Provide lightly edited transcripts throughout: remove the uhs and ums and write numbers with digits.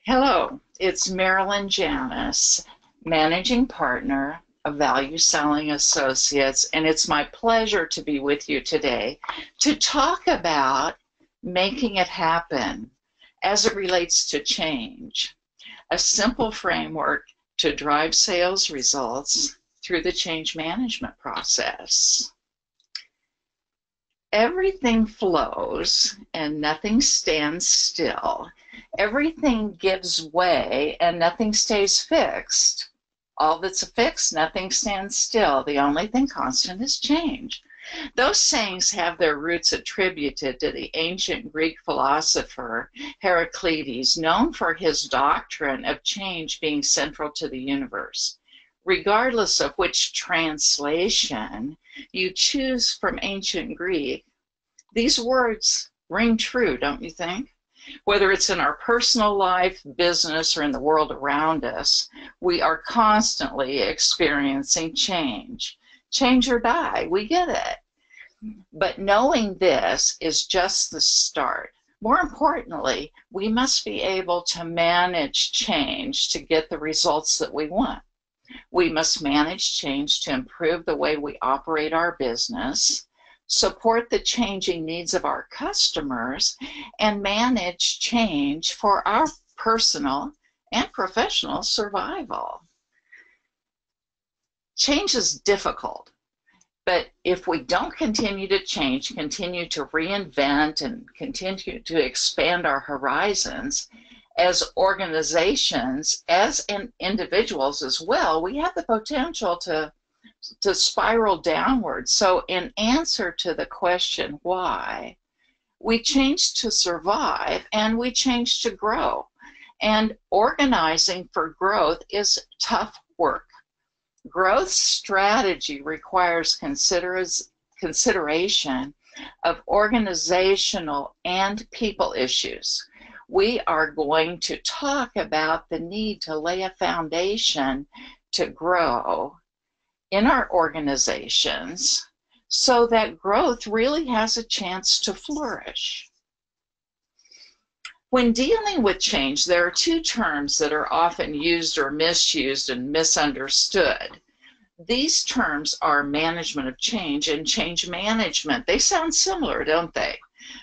Hello, it's Marilyn Janis, Managing Partner of Value Selling Associates, and it's my pleasure to be with you today to talk about making it happen as it relates to change, a simple framework to drive sales results through the change management process. Everything flows and nothing stands still. Everything gives way and nothing stays fixed. All that's fixed, nothing stands still. The only thing constant is change. Those sayings have their roots attributed to the ancient Greek philosopher Heraclitus, known for his doctrine of change being central to the universe. Regardless of which translation you choose from ancient Greek, these words ring true, don't you think? Whether it's in our personal life, business, or in the world around us, we are constantly experiencing change. Change or die, we get it. But knowing this is just the start. More importantly, we must be able to manage change to get the results that we want. We must manage change to improve the way we operate our business, support the changing needs of our customers, and manage change for our personal and professional survival. Change is difficult, but if we don't continue to change, continue to reinvent, and continue to expand our horizons, as organizations, as individuals as well, we have the potential to spiral downward. So in answer to the question why, we change to survive and we change to grow. And organizing for growth is tough work. Growth strategy requires consideration of organizational and people issues. We are going to talk about the need to lay a foundation to grow in our organizations so that growth really has a chance to flourish. When dealing with change, there are two terms that are often used or misused and misunderstood. These terms are management of change and change management. They sound similar, don't they?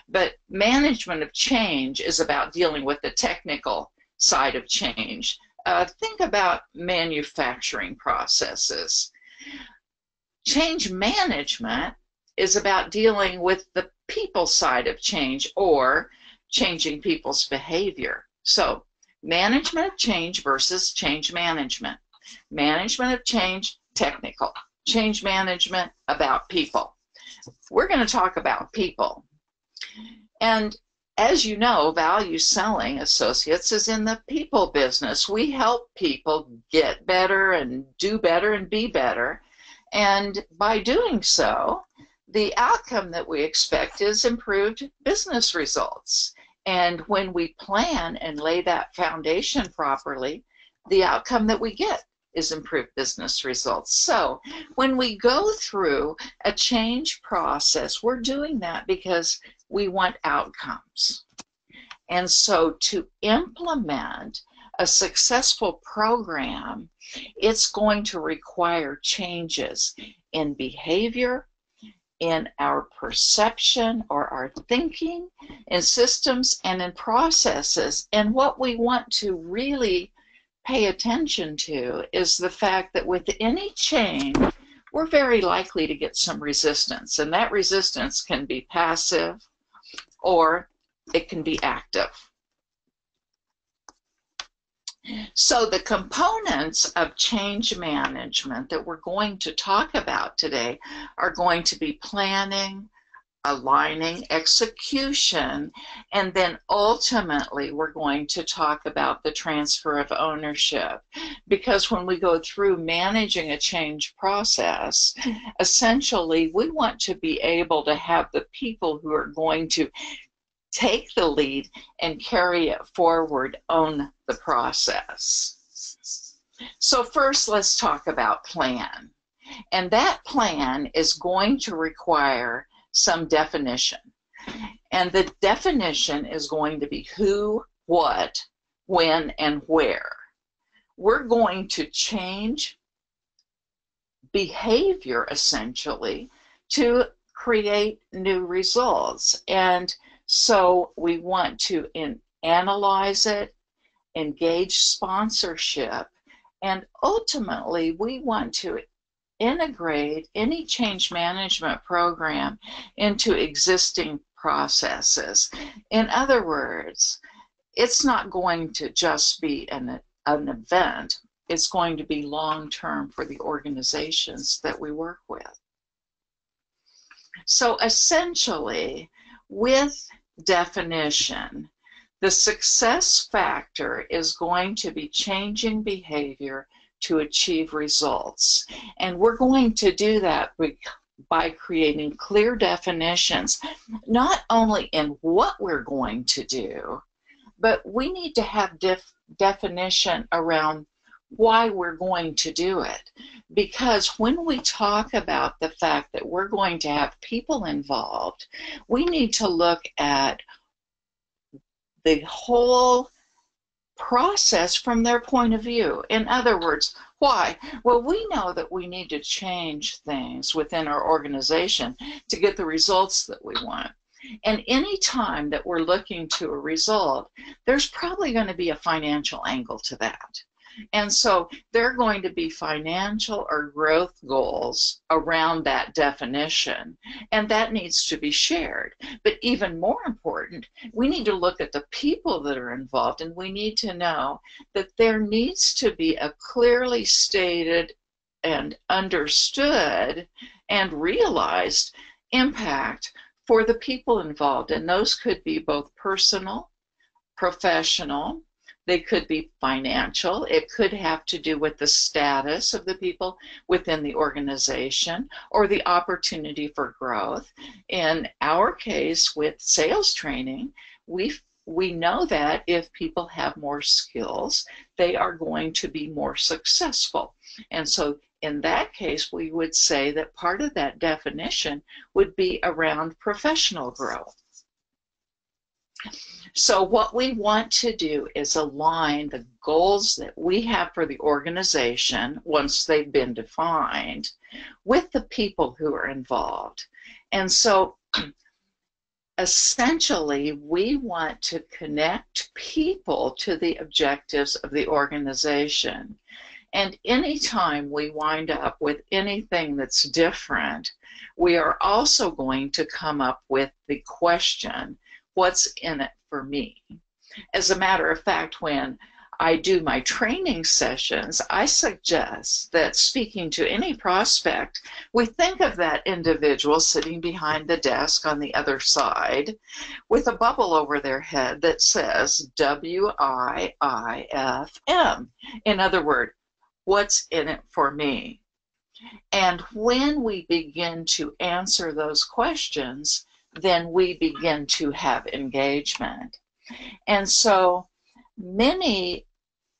But management of change is about dealing with the technical side of change. Think about manufacturing processes. Change management is about dealing with the people side of change or changing people's behavior. So management of change versus change management. Management of change, technical. Change management, about people. We're going to talk about people. And as you know, Value Selling Associates is in the people business. We help people get better and do better and be better. And by doing so, the outcome that we expect is improved business results. And when we plan and lay that foundation properly, the outcome that we get is improved business results. So when we go through a change process, we're doing that because we want outcomes. And so to implement a successful program, it's going to require changes in behavior, in our perception or our thinking, in systems and in processes. And what we want to really pay attention to is the fact that with any change, we're very likely to get some resistance. And that resistance can be passive or it can be active. So the components of change management that we're going to talk about today are going to be planning, aligning, execution, and then ultimately we're going to talk about the transfer of ownership. Because when we go through managing a change process, essentially we want to be able to have the people who are going to take the lead and carry it forward, own the process. So first, let's talk about plan. And that plan is going to require some definition. And the definition is going to be who, what, when, and where. We're going to change behavior essentially to create new results. And so we want to analyze it, engage sponsorship, and ultimately we want to integrate any change management program into existing processes. In other words, it's not going to just be an event. It's going to be long-term for the organizations that we work with. So essentially, with definition, the success factor is going to be changing behavior to achieve results. And we're going to do that by creating clear definitions, not only in what we're going to do, but we need to have definition around why we're going to do it. Because when we talk about the fact that we're going to have people involved, we need to look at the whole process from their point of view. In other words, why? Well, we know that we need to change things within our organization to get the results that we want. And any time that we're looking to a result, there's probably going to be a financial angle to that. And so there are going to be financial or growth goals around that definition, and that needs to be shared. But even more important, we need to look at the people that are involved, and we need to know that there needs to be a clearly stated and understood and realized impact for the people involved. And those could be both personal, professional, they could be financial. It could have to do with the status of the people within the organization or the opportunity for growth. In our case, with sales training, we know that if people have more skills, they are going to be more successful. And so in that case, we would say that part of that definition would be around professional growth. So what we want to do is align the goals that we have for the organization, once they've been defined, with the people who are involved. And so essentially, we want to connect people to the objectives of the organization. And anytime we wind up with anything that's different, we are also going to come up with the question, what's in it for me? As a matter of fact, when I do my training sessions, I suggest that speaking to any prospect, we think of that individual sitting behind the desk on the other side with a bubble over their head that says WIIFM. In other words, what's in it for me? And when we begin to answer those questions, then we begin to have engagement. And so many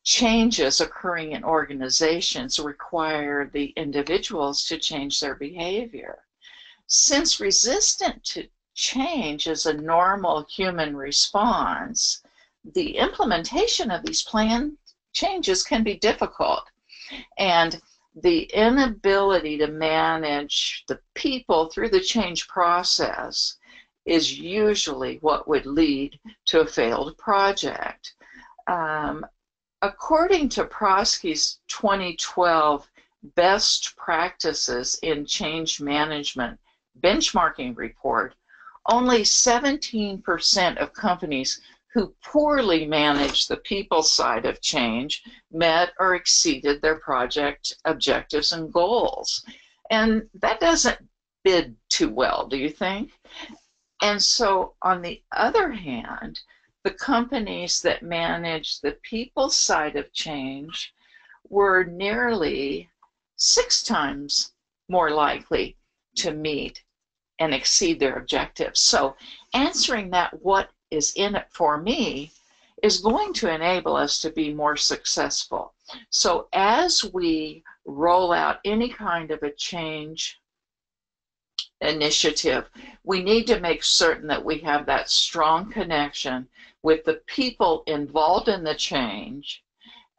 changes occurring in organizations require the individuals to change their behavior. Since resistance to change is a normal human response, the implementation of these planned changes can be difficult. And the inability to manage the people through the change process is usually what would lead to a failed project. According to Prosky's 2012 Best Practices in Change Management benchmarking report, only 17% of companies who poorly manage the people side of change met or exceeded their project objectives and goals. And that doesn't bid too well, do you think? And so, on the other hand, the companies that manage the people side of change were nearly 6 times more likely to meet and exceed their objectives. So, answering that, what is in it for me, is going to enable us to be more successful. So as we roll out any kind of a change initiative, we need to make certain that we have that strong connection with the people involved in the change,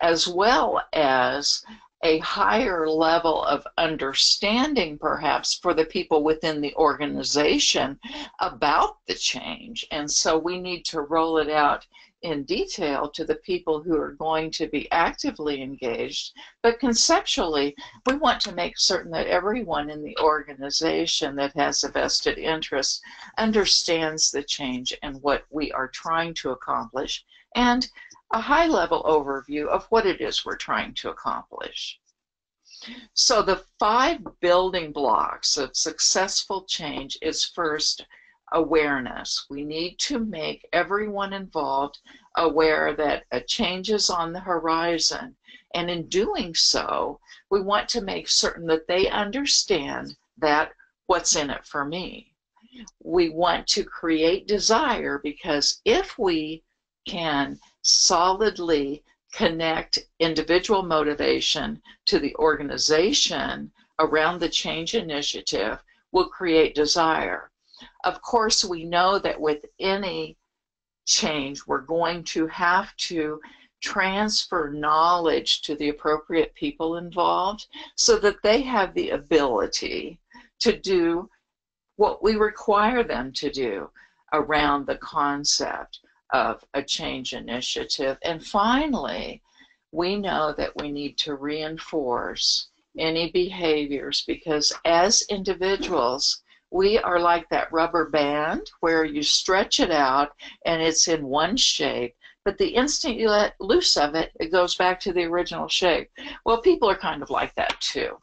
as well as a higher level of understanding, perhaps, for the people within the organization about the change. And so we need to roll it out in detail to the people who are going to be actively engaged. But conceptually, we want to make certain that everyone in the organization that has a vested interest understands the change and what we are trying to accomplish, and a high-level overview of what it is we're trying to accomplish. So the 5 building blocks of successful change is, first, awareness. We need to make everyone involved aware that a change is on the horizon. And in doing so, we want to make certain that they understand that what's in it for me. We want to create desire, because if we can solidly connect individual motivation to the organization around the change initiative, will create desire. Of course, we know that with any change, we're going to have to transfer knowledge to the appropriate people involved so that they have the ability to do what we require them to do around the concept of a change initiative. And finally, we know that we need to reinforce any behaviors, because as individuals, we are like that rubber band where you stretch it out and it's in one shape, but the instant you let loose of it, it goes back to the original shape. Well, people are kind of like that too.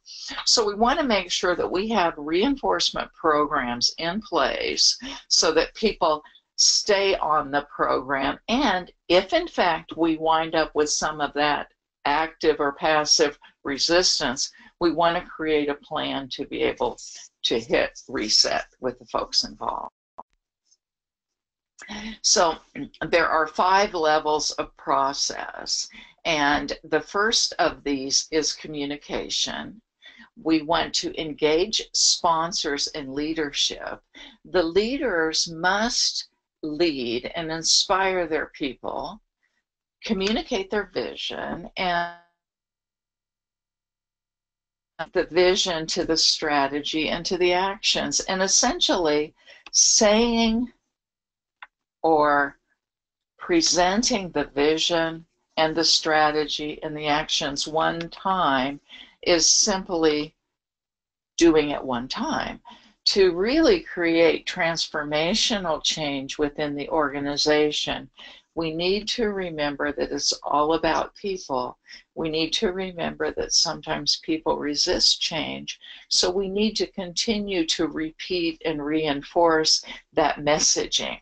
So we want to make sure that we have reinforcement programs in place so that people stay on the program. And if in fact we wind up with some of that active or passive resistance, we want to create a plan to be able to hit reset with the folks involved. So there are 5 levels of process, and the first of these is communication. We want to engage sponsors and leadership. The leaders must lead and inspire their people, communicate their vision, and the vision to the strategy and to the actions. And essentially, saying or presenting the vision and the strategy and the actions one time is simply doing it one time. To really create transformational change within the organization, we need to remember that it's all about people. We need to remember that sometimes people resist change. So we need to continue to repeat and reinforce that messaging.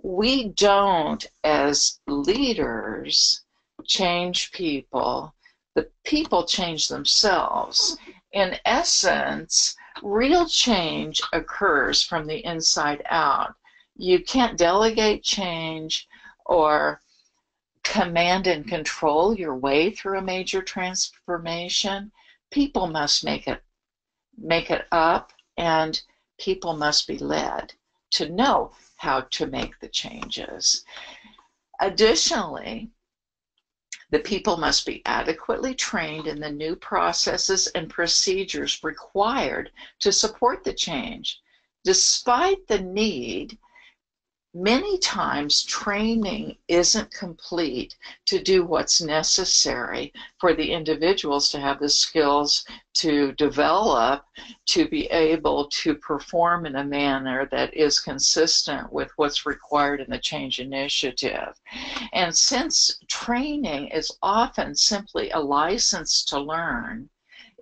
We don't, as leaders, change people. The people change themselves. In essence, real change occurs from the inside out. You can't delegate change or command and control your way through a major transformation. People must make it up, and people must be led to know how to make the changes. Additionally, the people must be adequately trained in the new processes and procedures required to support the change. Despite the need, many times training isn't complete to do what's necessary for the individuals to have the skills to develop, to be able to perform in a manner that is consistent with what's required in the change initiative. And since training is often simply a license to learn,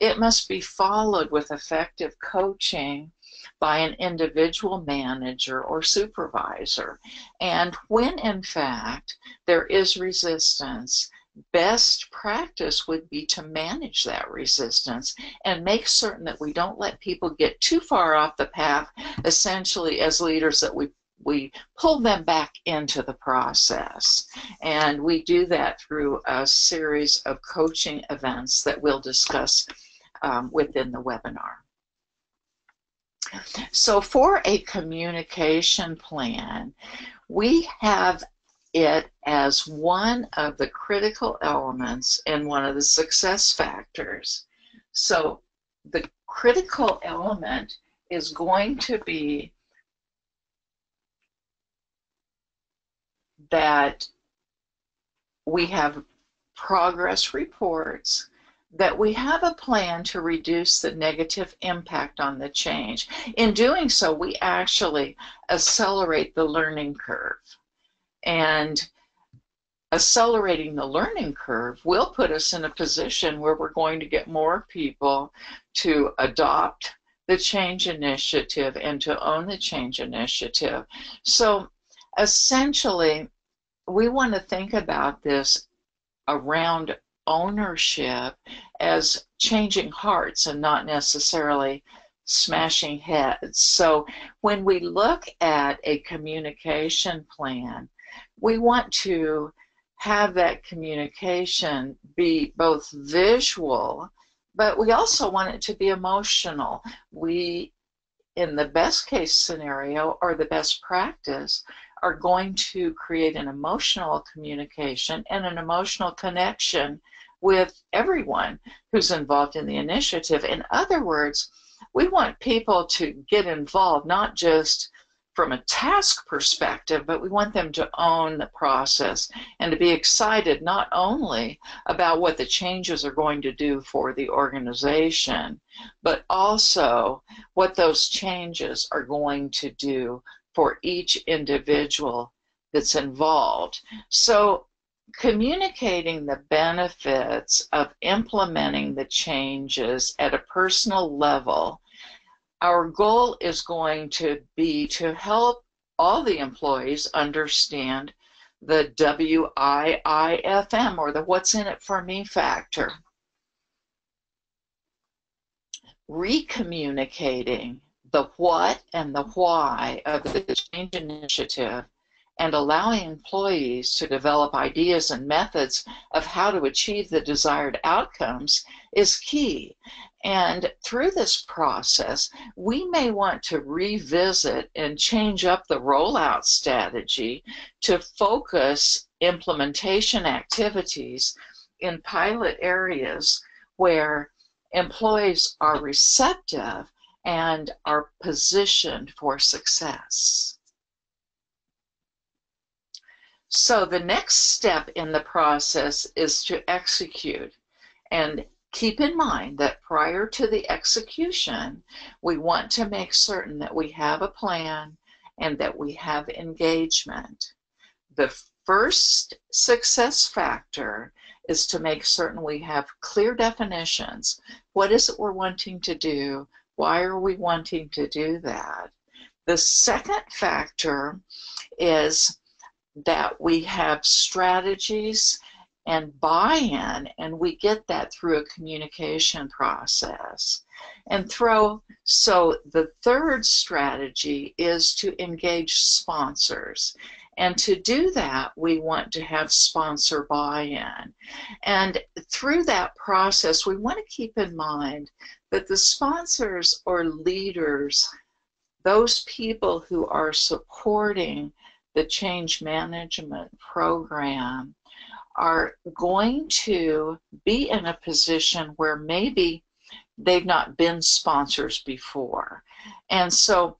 it must be followed with effective coaching by an individual manager or supervisor. And when in fact there is resistance, best practice would be to manage that resistance and make certain that we don't let people get too far off the path, essentially as leaders, that we pull them back into the process. And we do that through a series of coaching events that we'll discuss within the webinar. So for a communication plan, we have it as one of the critical elements and one of the success factors. So the critical element is going to be that we have progress reports, that we have a plan to reduce the negative impact on the change. In doing so, we actually accelerate the learning curve. And accelerating the learning curve will put us in a position where we're going to get more people to adopt the change initiative and to own the change initiative. So essentially, we want to think about this around ownership as changing hearts and not necessarily smashing heads. So when we look at a communication plan, we want to have that communication be both visual, but we also want it to be emotional. We, in the best case scenario or the best practice, are going to create an emotional communication and an emotional connection with everyone who's involved in the initiative. In other words, we want people to get involved, not just from a task perspective, but we want them to own the process and to be excited not only about what the changes are going to do for the organization, but also what those changes are going to do for each individual that's involved. So communicating the benefits of implementing the changes at a personal level, our goal is going to be to help all the employees understand the WIIFM, or the what's in it for me factor. Recommunicating the what and the why of the change initiative and allowing employees to develop ideas and methods of how to achieve the desired outcomes is key. And through this process, we may want to revisit and change up the rollout strategy to focus implementation activities in pilot areas where employees are receptive and are positioned for success. So the next step in the process is to execute. And keep in mind that prior to the execution, we want to make certain that we have a plan and that we have engagement. The first success factor is to make certain we have clear definitions. What is it we're wanting to do? Why are we wanting to do that? The second factor is that we have strategies and buy-in, and we get that through a communication process. So the third strategy is to engage sponsors. And to do that, we want to have sponsor buy-in. And through that process, we want to keep in mind that the sponsors or leaders, those people who are supporting the change management program, are going to be in a position where maybe they've not been sponsors before. And so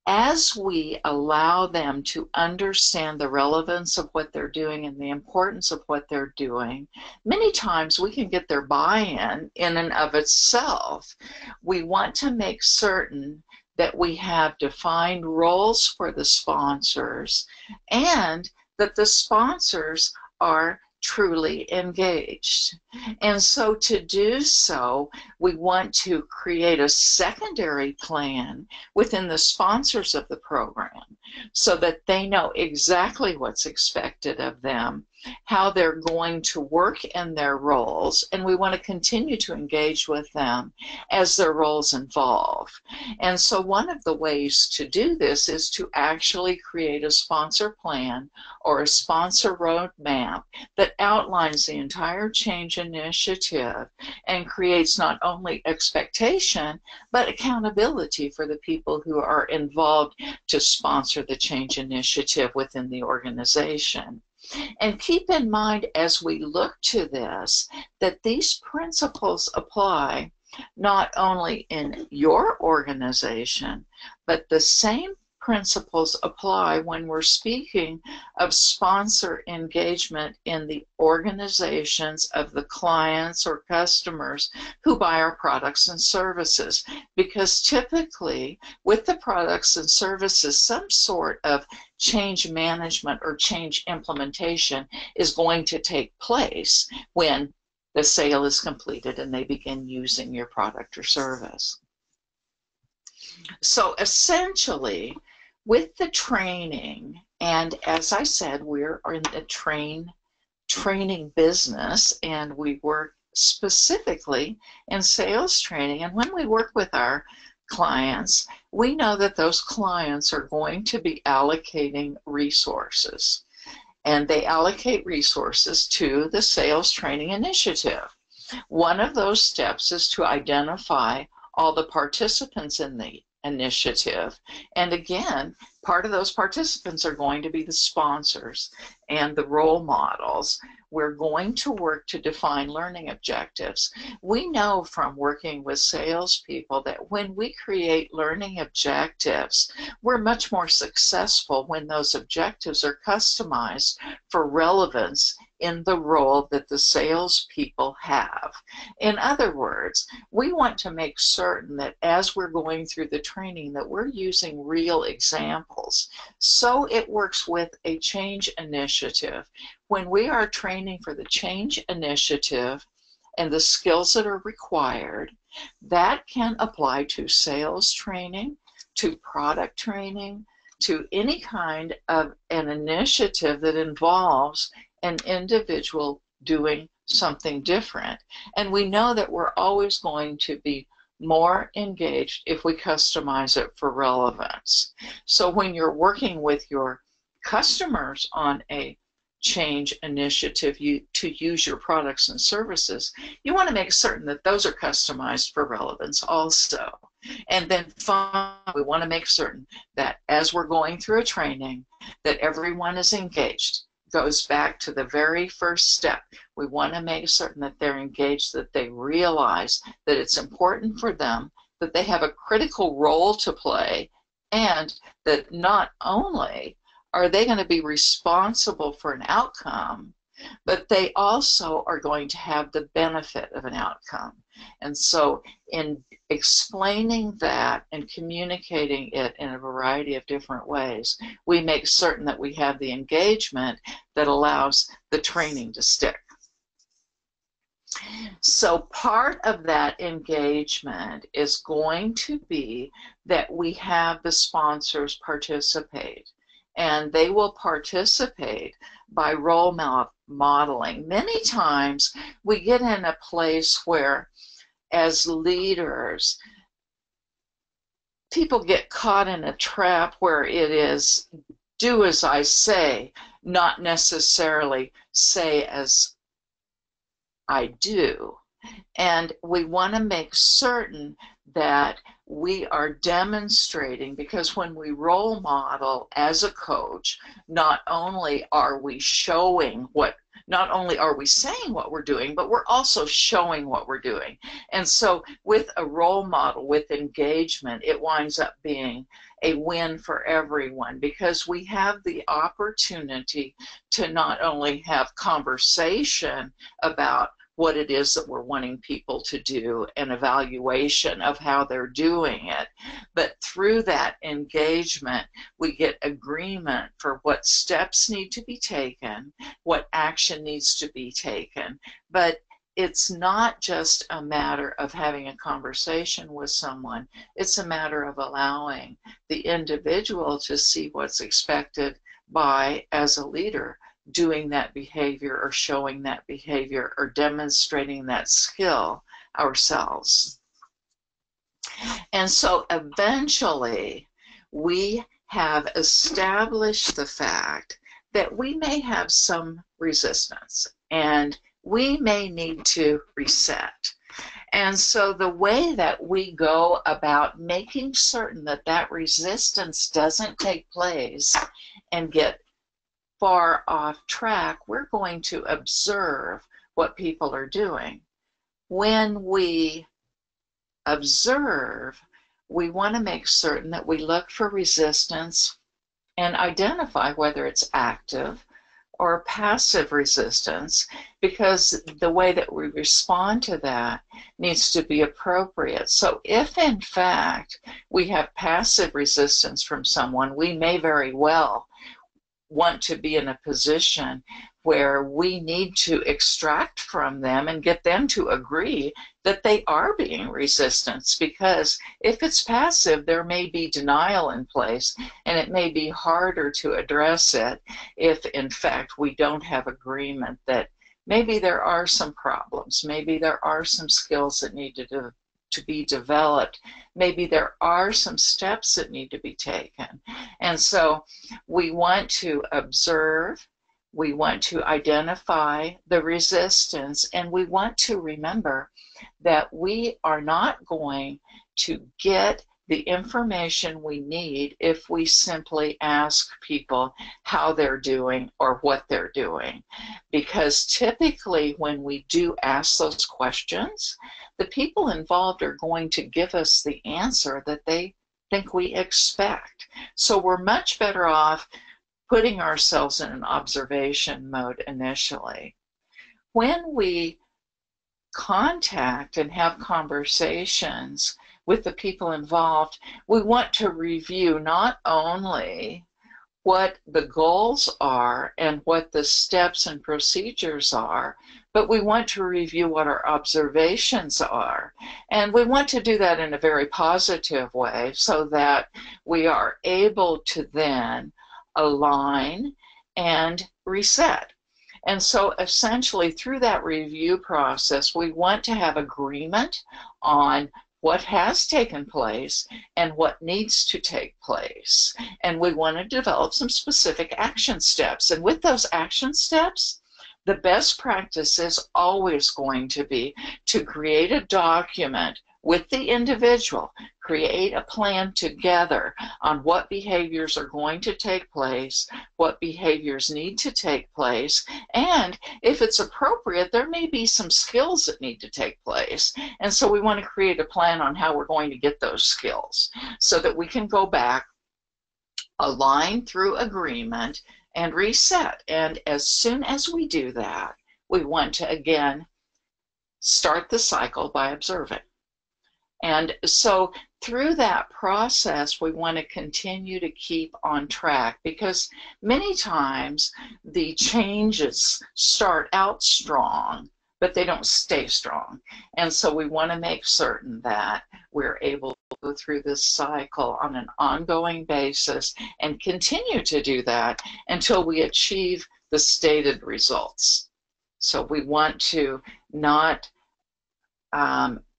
as we allow them to understand the relevance of what they're doing and the importance of what they're doing, many times we can get their buy-in in and of itself. We want to make certain that we have defined roles for the sponsors and that the sponsors are truly engaged. And so to do so, we want to create a secondary plan within the sponsors of the program so that they know exactly what's expected of them how they're going to work in their roles, and we want to continue to engage with them as their roles evolve. And so one of the ways to do this is to actually create a sponsor plan or a sponsor roadmap that outlines the entire change initiative and creates not only expectation, but accountability for the people who are involved to sponsor the change initiative within the organization. And keep in mind as we look to this that these principles apply not only in your organization, but the same principles apply when we're speaking of sponsor engagement in the organizations of the clients or customers who buy our products and services. Because typically with the products and services, some sort of change management or change implementation is going to take place when the sale is completed and they begin using your product or service. So essentially, with the training, and as I said, we're in the training business, and we work specifically in sales training. And when we work with our clients, we know that those clients are going to be allocating resources. And they allocate resources to the sales training initiative. One of those steps is to identify all the participants in the initiative. And again, part of those participants are going to be the sponsors and the role models. We're going to work to define learning objectives. We know from working with salespeople that when we create learning objectives, we're much more successful when those objectives are customized for relevance in the role that the salespeople have. In other words, we want to make certain that as we're going through the training that we're using real examples. So it works with a change initiative. When we are training for the change initiative and the skills that are required, that can apply to sales training, to product training, to any kind of an initiative that involves an individual doing something different. And we know that we're always going to be more engaged if we customize it for relevance. So when you're working with your customers on a change initiative to use your products and services, you want to make certain that those are customized for relevance also. And then finally, we want to make certain that as we're going through a training, that everyone is engaged. Goes back to the very first step. We want to make certain that they're engaged, that they realize that it's important for them, that they have a critical role to play, and that not only are they going to be responsible for an outcome, but they also are going to have the benefit of an outcome. And so in explaining that and communicating it in a variety of different ways, we make certain that we have the engagement that allows the training to stick. So part of that engagement is going to be that we have the sponsors participate. And they will participate by role modeling. Many times we get in a place where, as leaders, people get caught in a trap where it is do as I say, not necessarily say as I do. And we want to make certain that we are demonstrating, because when we role model as a coach, not only are we showing not only are we saying what we're doing, but we're also showing what we're doing. And so with a role model, with engagement, it winds up being a win for everyone, because we have the opportunity to not only have conversation about what it is that we're wanting people to do, an evaluation of how they're doing it. But through that engagement, we get agreement for what steps need to be taken, what action needs to be taken. But it's not just a matter of having a conversation with someone. It's a matter of allowing the individual to see what's expected by, as a leader, doing that behavior or showing that behavior or demonstrating that skill ourselves. And so eventually we have established the fact that we may have some resistance and we may need to reset. And so the way that we go about making certain that that resistance doesn't take place and get far off track, we're going to observe what people are doing. When we observe, we want to make certain that we look for resistance and identify whether it's active or passive resistance, because the way that we respond to that needs to be appropriate. So if in fact we have passive resistance from someone, we may very well want to be in a position where we need to extract from them and get them to agree that they are being resistant, because if it's passive, there may be denial in place, and it may be harder to address it if in fact we don't have agreement that maybe there are some problems, maybe there are some skills that need to be developed, maybe there are some steps that need to be taken. And so we want to observe, we want to identify the resistance, and we want to remember that we are not going to get the information we need if we simply ask people how they're doing or what they're doing. Because typically when we do ask those questions, the people involved are going to give us the answer that they think we expect. So we're much better off putting ourselves in an observation mode initially. When we contact and have conversations with the people involved, we want to review not only what the goals are and what the steps and procedures are, but we want to review what our observations are. And we want to do that in a very positive way so that we are able to then align and reset. And so essentially through that review process, we want to have agreement on what has taken place and what needs to take place. And we want to develop some specific action steps. And with those action steps, the best practice is always going to be to create a document with the individual, create a plan together on what behaviors are going to take place, what behaviors need to take place, and if it's appropriate, there may be some skills that need to take place. And so we want to create a plan on how we're going to get those skills so that we can go back, align through agreement, and reset. And as soon as we do that, we want to again start the cycle by observing. And so through that process, we want to continue to keep on track, because many times the changes start out strong, but they don't stay strong. And so we want to make certain that we're able to go through this cycle on an ongoing basis and continue to do that until we achieve the stated results. So we want to not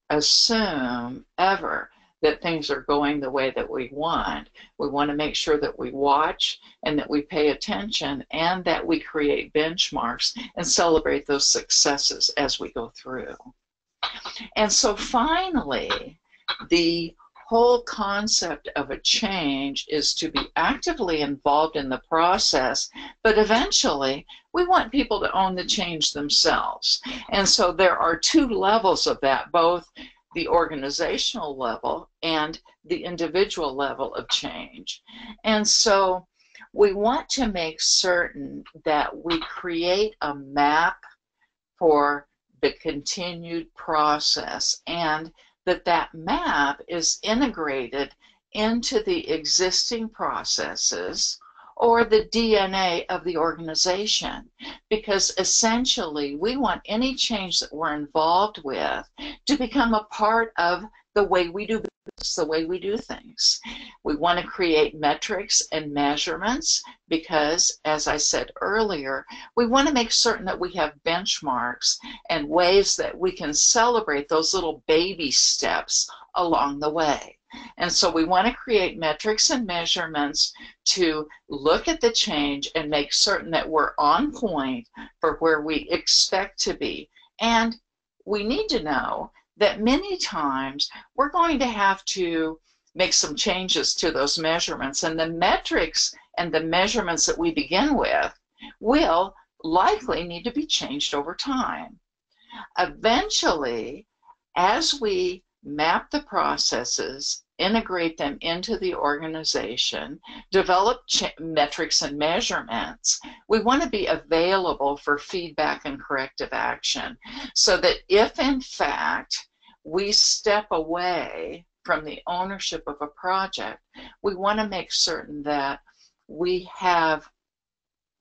assume ever that things are going the way that we want. We want to make sure that we watch and that we pay attention and that we create benchmarks and celebrate those successes as we go through. And so finally, the whole concept of a change is to be actively involved in the process, but eventually we want people to own the change themselves. And so there are two levels of that, both the organizational level and the individual level of change. And so we want to make certain that we create a map for the continued process, and that map is integrated into the existing processes or the DNA of the organization, because essentially we want any change that we're involved with to become a part of the way we do business, the way we do things. We want to create metrics and measurements because, as I said earlier, we want to make certain that we have benchmarks and ways that we can celebrate those little baby steps along the way. And so we want to create metrics and measurements to look at the change and make certain that we're on point for where we expect to be. And we need to know that many times we're going to have to make some changes to those measurements, and the metrics and the measurements that we begin with will likely need to be changed over time. Eventually, as we map the processes, integrate them into the organization, develop metrics and measurements, we want to be available for feedback and corrective action so that if in fact we step away from the ownership of a project, we want to make certain that we have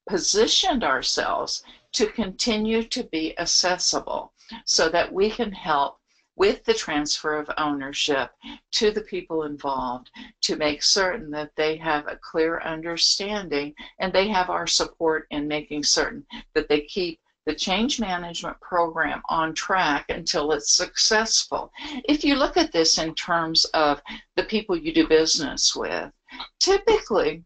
positioned ourselves to continue to be accessible so that we can help with the transfer of ownership to the people involved to make certain that they have a clear understanding and they have our support in making certain that they keep the change management program on track until it's successful. If you look at this in terms of the people you do business with, typically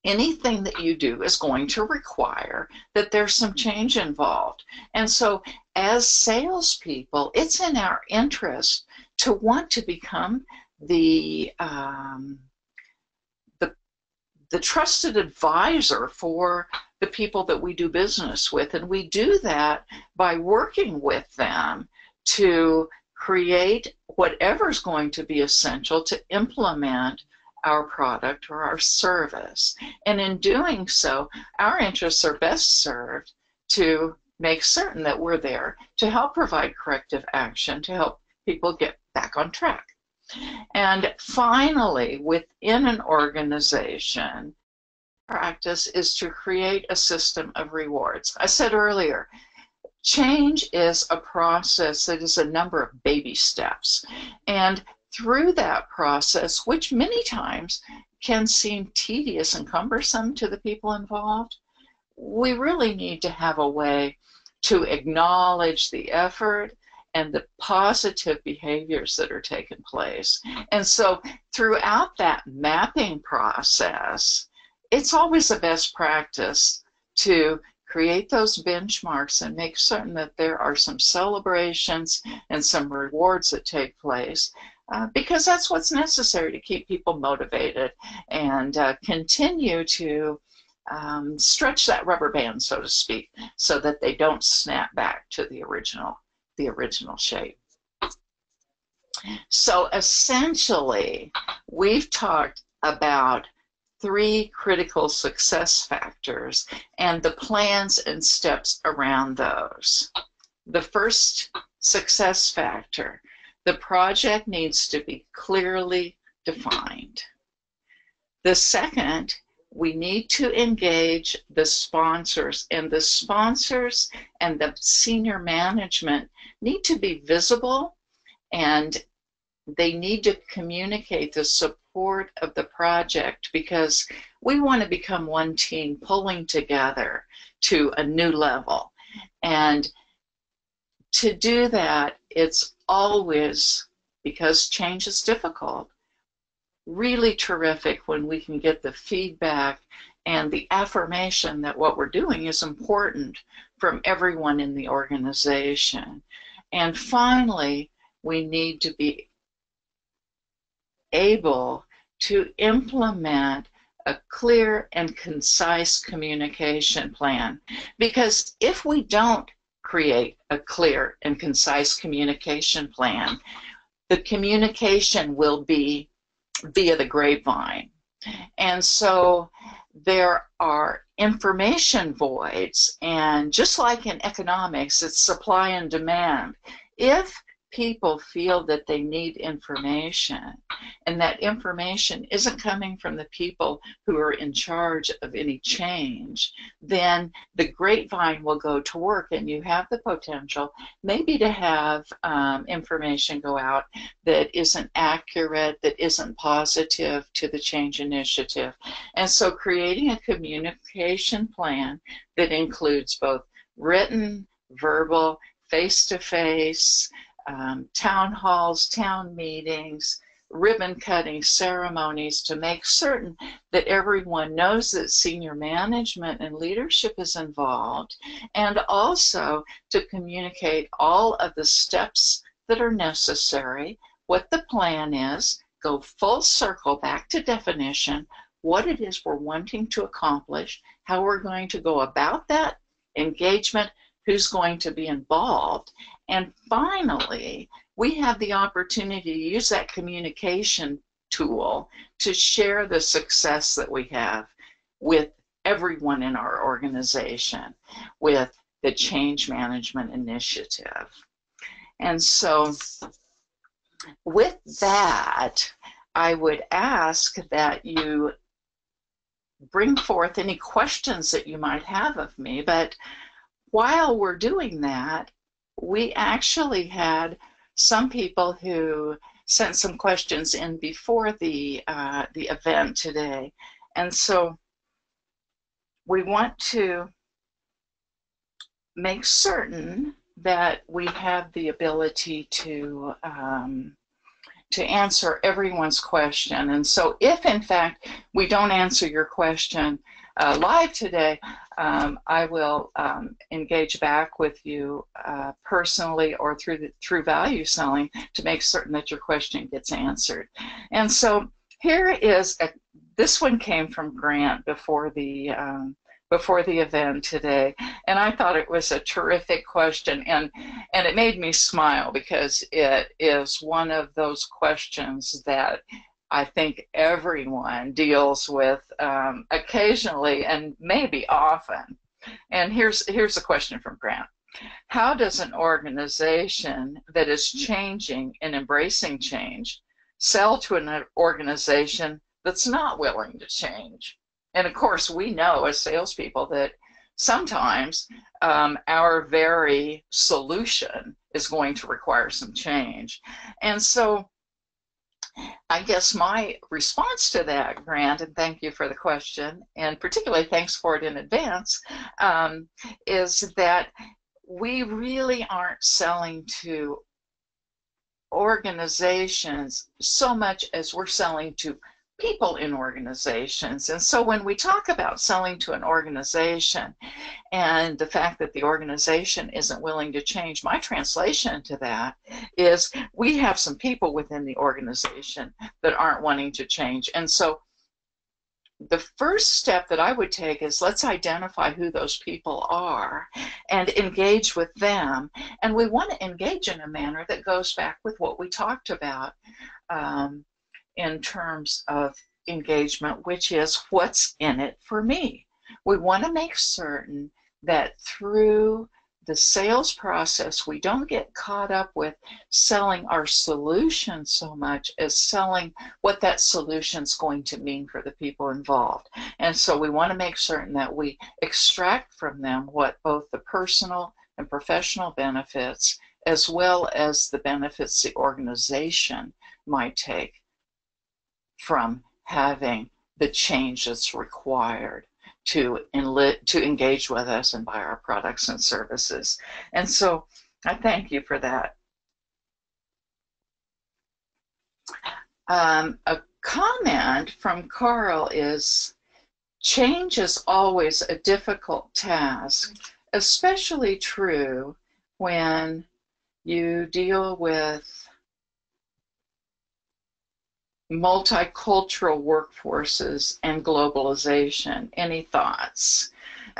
anything that you do is going to require that there's some change involved. And so as salespeople, it's in our interest to want to become the trusted advisor for the people that we do business with. And we do that by working with them to create whatever's going to be essential to implement our product or our service. And in doing so, our interests are best served to make certain that we're there to help provide corrective action to help people get back on track. And finally, within an organization, practice is to create a system of rewards. I said earlier, change is a process that is a number of baby steps. And through that process, which many times can seem tedious and cumbersome to the people involved, we really need to have a way to acknowledge the effort and the positive behaviors that are taking place. And so throughout that mapping process, it's always the best practice to create those benchmarks and make certain that there are some celebrations and some rewards that take place, because that's what's necessary to keep people motivated and continue to stretch that rubber band, so to speak, so that they don't snap back to the original shape. So essentially, we've talked about 3 critical success factors and the plans and steps around those. The first success factor, the project needs to be clearly defined. The second, we need to engage the sponsors, and the sponsors and the senior management need to be visible, and they need to communicate the support of the project, because we want to become one team pulling together to a new level. And to do that, it's always, because change is difficult, really terrific when we can get the feedback and the affirmation that what we're doing is important from everyone in the organization. And finally, we need to be able to implement a clear and concise communication plan. Because if we don't create a clear and concise communication plan, the communication will be via the grapevine. And so there are information voids, and just like in economics, it's supply and demand. If people feel that they need information, and that information isn't coming from the people who are in charge of any change, then the grapevine will go to work, and you have the potential maybe to have information go out that isn't accurate, that isn't positive to the change initiative. And so creating a communication plan that includes both written, verbal, face-to-face, town halls, town meetings, ribbon cutting ceremonies, to make certain that everyone knows that senior management and leadership is involved, and also to communicate all of the steps that are necessary, what the plan is, go full circle back to definition, what it is we're wanting to accomplish, how we're going to go about that engagement, who's going to be involved. And finally, we have the opportunity to use that communication tool to share the success that we have with everyone in our organization, with the change management initiative. And so with that, I would ask that you bring forth any questions that you might have of me. But while we're doing that, we actually had some people who sent some questions in before the event today. And so we want to make certain that we have the ability to answer everyone's question. And so if in fact we don't answer your question live today, I will engage back with you personally or through value selling to make certain that your question gets answered. And so here is this one came from Grant before the event today, and I thought it was a terrific question, and it made me smile because it is one of those questions that I think everyone deals with occasionally and maybe often. And here's a question from Grant. How does an organization that is changing and embracing change sell to an organization that's not willing to change? And of course, we know as salespeople that sometimes our very solution is going to require some change. And so I guess my response to that, Grant, and thank you for the question, and particularly thanks for it in advance, is that we really aren't selling to organizations so much as we're selling to people in organizations. And so when we talk about selling to an organization and the fact that the organization isn't willing to change, my translation to that is we have some people within the organization that aren't wanting to change. And so the first step that I would take is let's identify who those people are and engage with them. And we want to engage in a manner that goes back with what we talked about in terms of engagement, which is what's in it for me. We want to make certain that through the sales process, we don't get caught up with selling our solution so much as selling what that solution is going to mean for the people involved. And so we want to make certain that we extract from them what both the personal and professional benefits, as well as the benefits the organization might take from having the change that's required to engage with us and buy our products and services. And so I thank you for that. A comment from Carl is, change is always a difficult task, especially true when you deal with multicultural workforces and globalization. Any thoughts?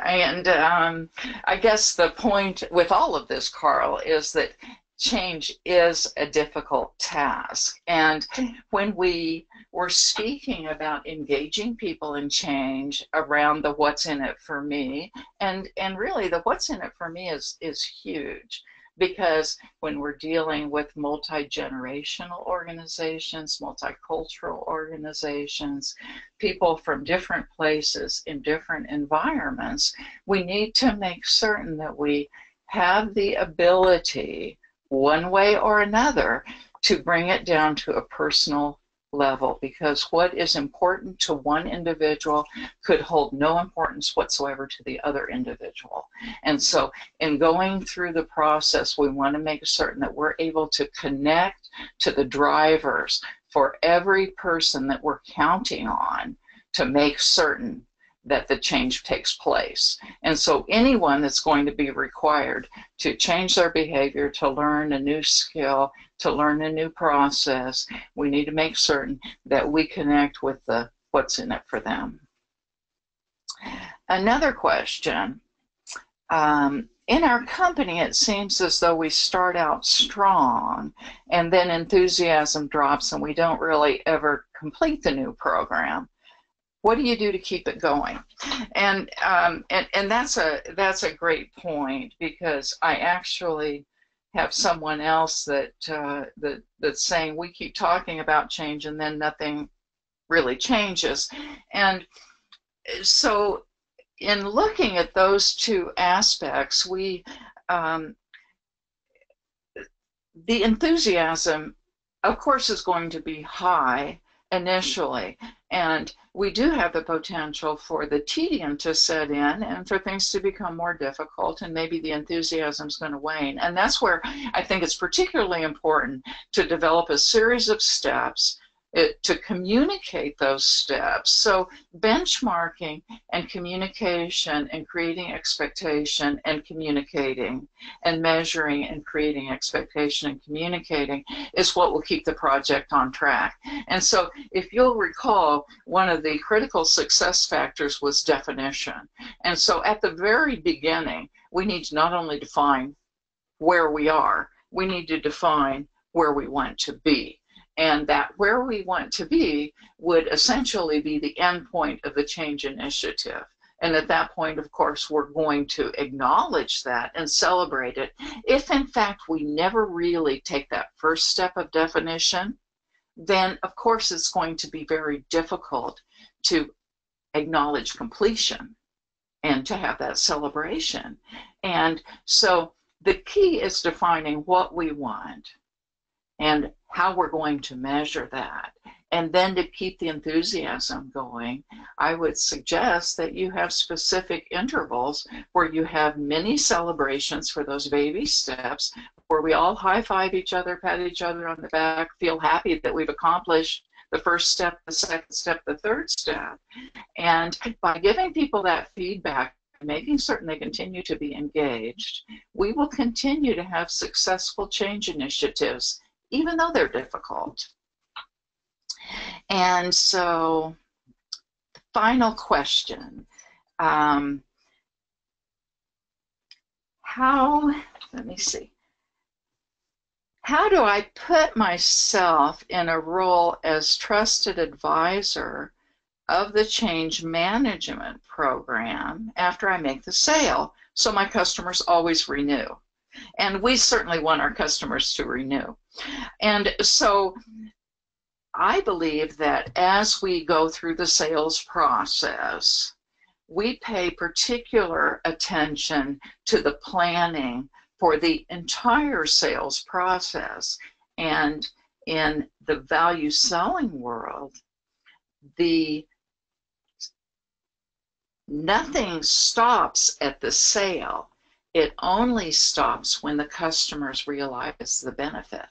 And I guess the point with all of this, Carl, is that change is a difficult task. And when we were speaking about engaging people in change around the what's in it for me, and really the what's in it for me is huge. because when we're dealing with multi-generational organizations, multicultural organizations, people from different places in different environments, we need to make certain that we have the ability, one way or another, to bring it down to a personal level, because what is important to one individual could hold no importance whatsoever to the other individual. And so in going through the process, we want to make certain that we're able to connect to the drivers for every person that we're counting on to make certain that the change takes place. And so anyone that's going to be required to change their behavior, to learn a new skill, to learn a new process, we need to make certain that we connect with the what's in it for them. Another question. In our company, it seems as though we start out strong and then enthusiasm drops and we don't really ever complete the new program. What do you do to keep it going? And that's a great point, because I actually have someone else that's saying we keep talking about change and then nothing really changes. And so in looking at those two aspects, the enthusiasm, of course, is going to be high initially, and we do have the potential for the tedium to set in and for things to become more difficult, and maybe the enthusiasm is going to wane. And that's where I think it's particularly important to develop a series of steps to communicate those steps. So benchmarking and communication and creating expectation and communicating and measuring and creating expectation and communicating is what will keep the project on track. And so if you'll recall, one of the critical success factors was definition. And so at the very beginning, we need to not only define where we are, we need to define where we want to be. And that where we want to be would essentially be the end point of the change initiative. And at that point, of course, we're going to acknowledge that and celebrate it. If, in fact, we never really take that first step of definition, then, of course, it's going to be very difficult to acknowledge completion and to have that celebration. And so the key is defining what we want and how we're going to measure that. And then to keep the enthusiasm going, I would suggest that you have specific intervals where you have mini celebrations for those baby steps, where we all high-five each other, pat each other on the back, feel happy that we've accomplished the first step, the second step, the third step. And by giving people that feedback, making certain they continue to be engaged, we will continue to have successful change initiatives, even though they're difficult. And so, final question. Let me see. How do I put myself in a role as trusted advisor of the change management program after I make the sale, so my customers always renew? And we certainly want our customers to renew. And so I believe that as we go through the sales process, we pay particular attention to the planning for the entire sales process. And in the value selling world, nothing stops at the sale. It only stops when the customers realize the benefit.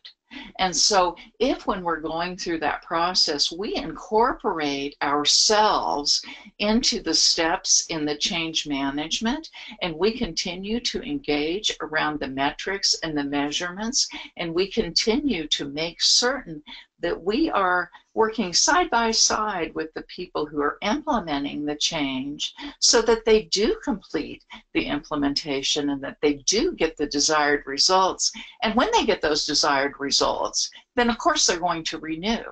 And so if when we're going through that process, we incorporate ourselves into the steps in the change management, and we continue to engage around the metrics and the measurements, and we continue to make certain that we are working side by side with the people who are implementing the change so that they do complete the implementation and that they do get the desired results. And when they get those desired results, then of course they're going to renew.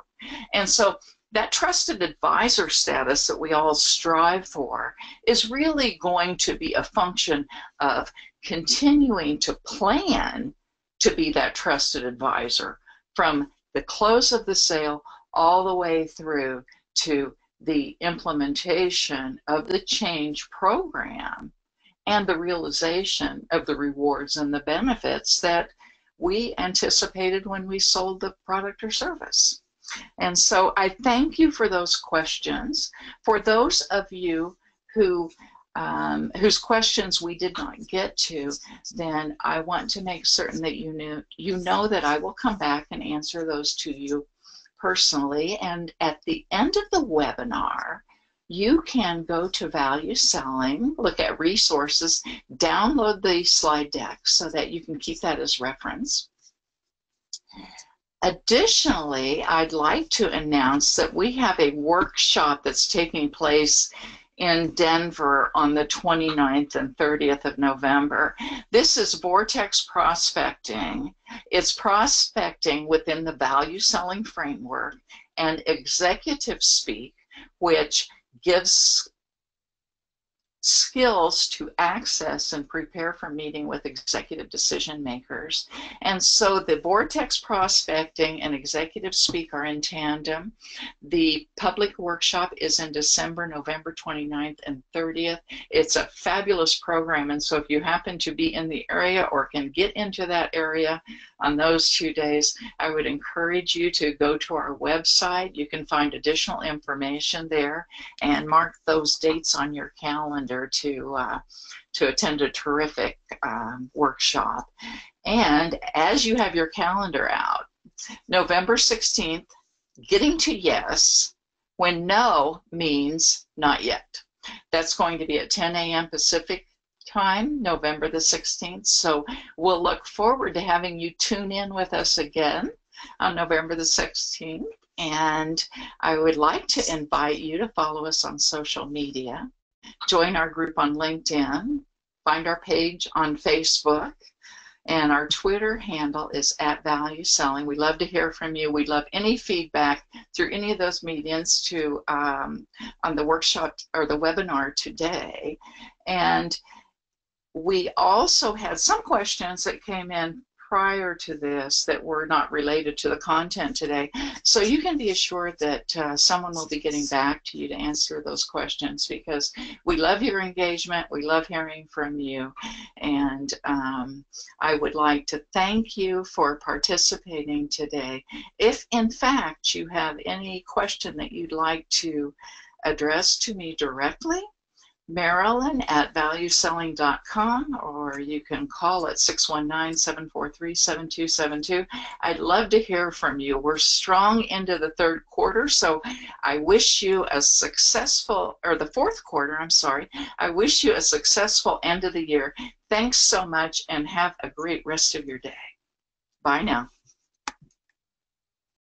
And so that trusted advisor status that we all strive for is really going to be a function of continuing to plan to be that trusted advisor from the close of the sale all the way through to the implementation of the change program and the realization of the rewards and the benefits that we anticipated when we sold the product or service. And so I thank you for those questions. For those of you who whose questions we did not get to, then I want to make certain that you know that I will come back and answer those to you personally. And at the end of the webinar, you can go to Value Selling, look at resources, download the slide deck so that you can keep that as reference. Additionally, I'd like to announce that we have a workshop that's taking place in Denver on the 29th and 30th of November. This is Vortex Prospecting. It's prospecting within the value selling framework and executive speak, which gives skills to access and prepare for meeting with executive decision makers. And so the Vortex Prospecting and Executive Speak are in tandem. The public workshop is in December, November 29th and 30th. It's a fabulous program, and so if you happen to be in the area or can get into that area on those 2 days, I would encourage you to go to our website. You can find additional information there and mark those dates on your calendar to attend a terrific workshop. And as you have your calendar out, November 16th, Getting to Yes when no means not yet. That's going to be at 10 a.m. Pacific time, November the 16th. So we'll look forward to having you tune in with us again on November the 16th. And I would like to invite you to follow us on social media, join our group on LinkedIn, find our page on Facebook, and our Twitter handle is @ValueSelling. We love to hear from you. We love any feedback through any of those mediums to on the workshop or the webinar today. And we also had some questions that came in prior to this that were not related to the content today. So you can be assured that someone will be getting back to you to answer those questions, because we love your engagement, we love hearing from you, and I would like to thank you for participating today. If in fact you have any question that you'd like to address to me directly, Marilyn @valueselling.com, or you can call at 619-743-7272. I'd love to hear from you. We're strong into the third quarter, so I wish you a successful, or the fourth quarter, I'm sorry. I wish you a successful end of the year. Thanks so much, and have a great rest of your day. Bye now.